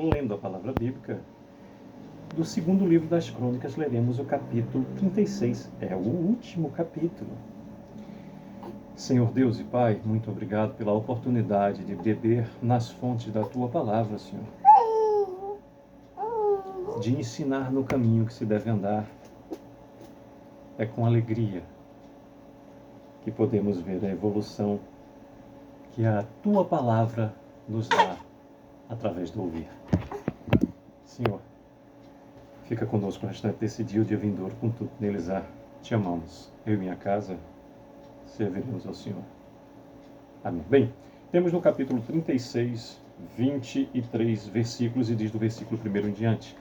lendo a palavra bíblica. Do segundo livro das Crônicas, leremos o capítulo 36. É o último capítulo. Senhor Deus e Pai, muito obrigado pela oportunidade de beber nas fontes da Tua palavra, Senhor. De ensinar no caminho que se deve andar. É com alegria que podemos ver a evolução que a Tua palavra nos dá através do ouvir. Senhor, fica conosco no restante desse dia, o dia vindouro, com tudo neles há. Te amamos. Eu e minha casa serviremos ao Senhor. Amém. Bem, temos no capítulo 36, 23 versículos, e diz do versículo 1 em diante: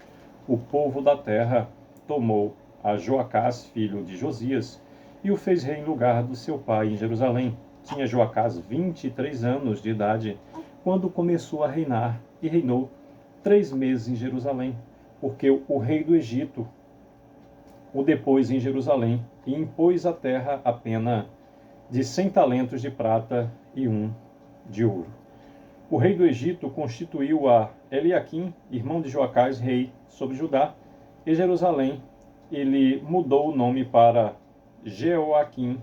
O povo da terra tomou a Joacás, filho de Josias, e o fez rei em lugar do seu pai em Jerusalém. Tinha Joacás 23 anos de idade quando começou a reinar, e reinou 3 meses em Jerusalém, porque o rei do Egito o depôs em Jerusalém e impôs à terra a pena de 100 talentos de prata e 1 de ouro. O rei do Egito constituiu a Eliaquim, irmão de Joacás, rei sobre Judá, e Jerusalém ele mudou o nome para Jeoaquim,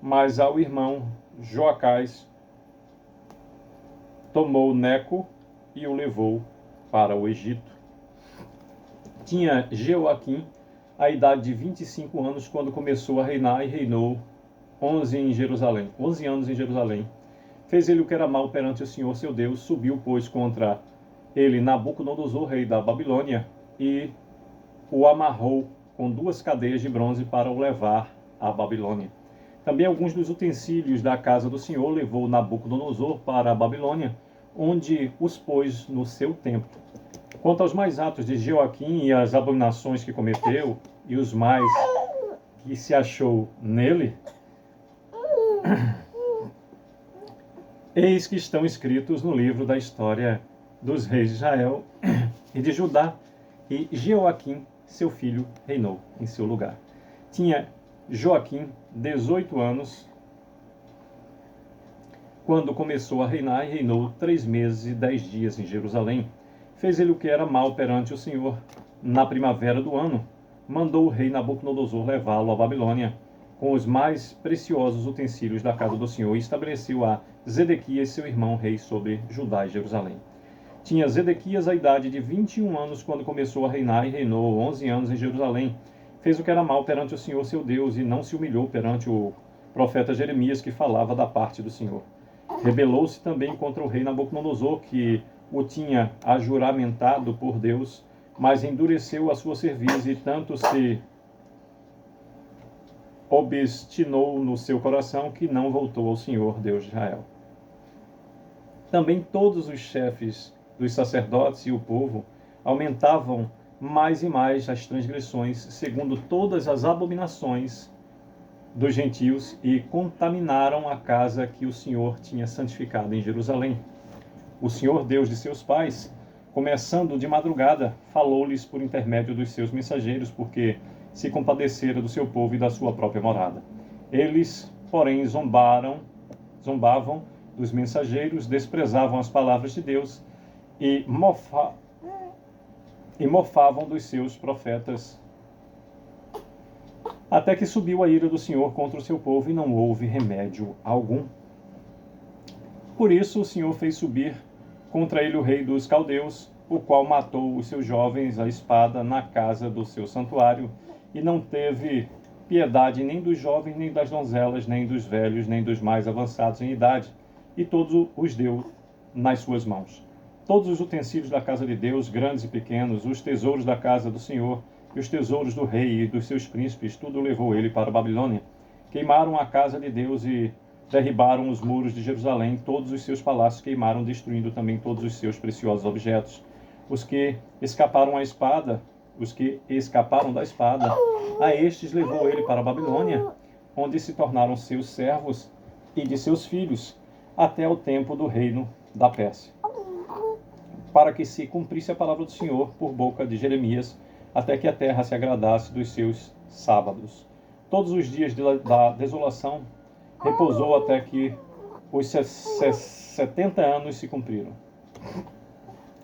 mas ao irmão Joacás tomou Neco e o levou para o Egito. Tinha Jeoaquim a idade de 25 anos quando começou a reinar, e reinou 11 anos em Jerusalém. Fez ele o que era mal perante o Senhor seu Deus, subiu, pois, contra ele Nabucodonosor, rei da Babilônia, e o amarrou com 2 cadeias de bronze para o levar à Babilônia. Também alguns dos utensílios da casa do Senhor levou Nabucodonosor para a Babilônia, onde os pôs no seu templo. Quanto aos mais atos de Jeoaquim e as abominações que cometeu, e os mais que se achou nele, eis que estão escritos no livro da história dos reis de Israel e de Judá, e Jeoaquim, seu filho, reinou em seu lugar. Tinha Joaquim 18 anos quando começou a reinar, e reinou 3 meses e 10 dias em Jerusalém. Fez ele o que era mal perante o Senhor. Na primavera do ano, mandou o rei Nabucodonosor levá-lo à Babilônia, com os mais preciosos utensílios da casa do Senhor, e estabeleceu a Zedequias, seu irmão, rei sobre Judá e Jerusalém. Tinha Zedequias a idade de 21 anos quando começou a reinar, e reinou 11 anos em Jerusalém. Fez o que era mal perante o Senhor seu Deus, e não se humilhou perante o profeta Jeremias, que falava da parte do Senhor. Rebelou-se também contra o rei Nabucodonosor, que o tinha ajuramentado por Deus, mas endureceu a sua cerviz, e tanto se obstinou no seu coração que não voltou ao Senhor, Deus de Israel. Também todos os chefes dos sacerdotes e o povo aumentavam mais e mais as transgressões, segundo todas as abominações dos gentios, e contaminaram a casa que o Senhor tinha santificado em Jerusalém. O Senhor, Deus de seus pais, começando de madrugada, falou-lhes por intermédio dos seus mensageiros, porque se compadecera do seu povo e da sua própria morada. Eles, porém, zombavam dos mensageiros, desprezavam as palavras de Deus e mofavam dos seus profetas, até que subiu a ira do Senhor contra o seu povo, e não houve remédio algum. Por isso o Senhor fez subir contra ele o rei dos caldeus, o qual matou os seus jovens à espada na casa do seu santuário, e não teve piedade nem dos jovens, nem das donzelas, nem dos velhos, nem dos mais avançados em idade, e todos os deu nas suas mãos. Todos os utensílios da casa de Deus, grandes e pequenos, os tesouros da casa do Senhor, e os tesouros do rei e dos seus príncipes, tudo levou ele para a Babilônia. Queimaram a casa de Deus e derribaram os muros de Jerusalém, todos os seus palácios queimaram, destruindo também todos os seus preciosos objetos. Os que escaparam da espada, a estes levou ele para a Babilônia, onde se tornaram seus servos e de seus filhos, até o tempo do reino da Pérsia, para que se cumprisse a palavra do Senhor por boca de Jeremias, até que a terra se agradasse dos seus sábados. Todos os dias da desolação repousou até que os 70 anos se cumpriram.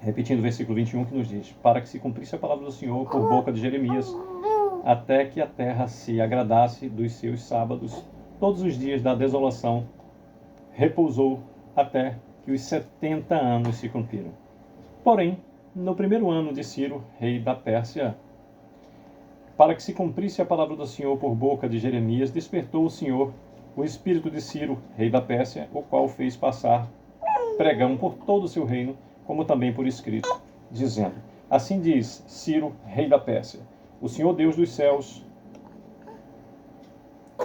repetindo o versículo 21 que nos diz: para que se cumprisse a palavra do Senhor por boca de Jeremias, até que a terra se agradasse dos seus sábados, todos os dias da desolação, repousou até que os 70 anos se cumpriram. Porém, no primeiro ano de Ciro, rei da Pérsia, para que se cumprisse a palavra do Senhor por boca de Jeremias, despertou o Senhor o espírito de Ciro, rei da Pérsia, o qual fez passar pregão por todo o seu reino, como também por escrito, dizendo: assim diz Ciro, rei da Pérsia, o Senhor Deus dos céus,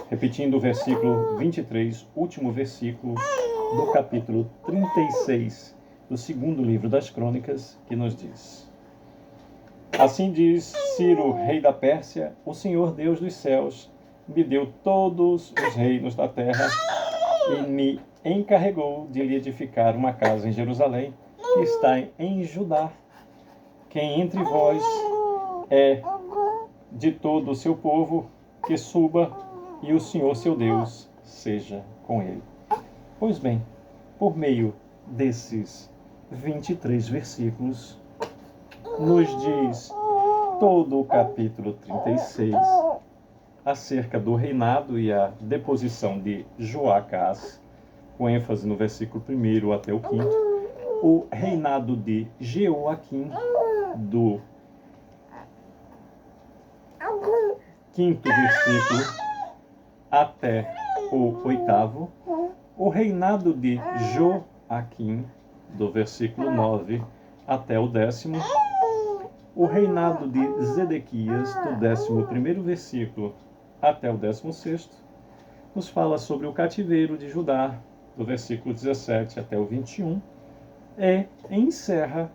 repetindo o versículo 23, último versículo do capítulo 36 do segundo livro das Crônicas, que nos diz: assim diz Ciro, rei da Pérsia, o Senhor Deus dos céus me deu todos os reinos da terra e me encarregou de lhe edificar uma casa em Jerusalém, que está em Judá. Quem entre vós é de todo o seu povo, que suba, e o Senhor seu Deus seja com ele. Pois bem, por meio desses 23 versículos, nos diz todo o capítulo 36 acerca do reinado e a deposição de Joacás, com ênfase no versículo 1 até o 5º, o reinado de Jeoaquim, do 5º versículo até o 8º, o reinado de Joaquim, do versículo 9 até o 10º, o reinado de Zedequias, do 11º versículo até o 16º, nos fala sobre o cativeiro de Judá, do versículo 17 até o 21, e encerra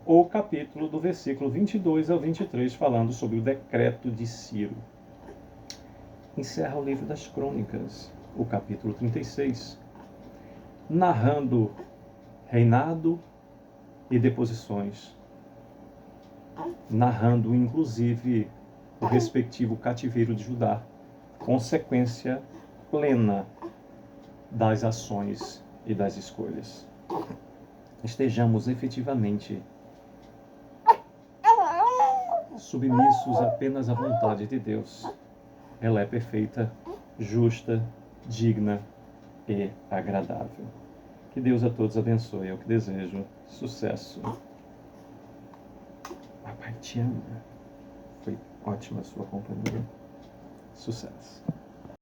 o capítulo do versículo 22 ao 23, falando sobre o decreto de Ciro. Encerra o livro das Crônicas, o capítulo 36, narrando reinado e deposições, narrando inclusive o respectivo cativeiro de Judá, consequência plena das ações e das escolhas. Estejamos efetivamente submissos apenas à vontade de Deus. Ela é perfeita, justa, digna e agradável. Que Deus a todos abençoe. Eu que desejo sucesso. Papai te ama. Foi ótima a sua companhia. Sucesso.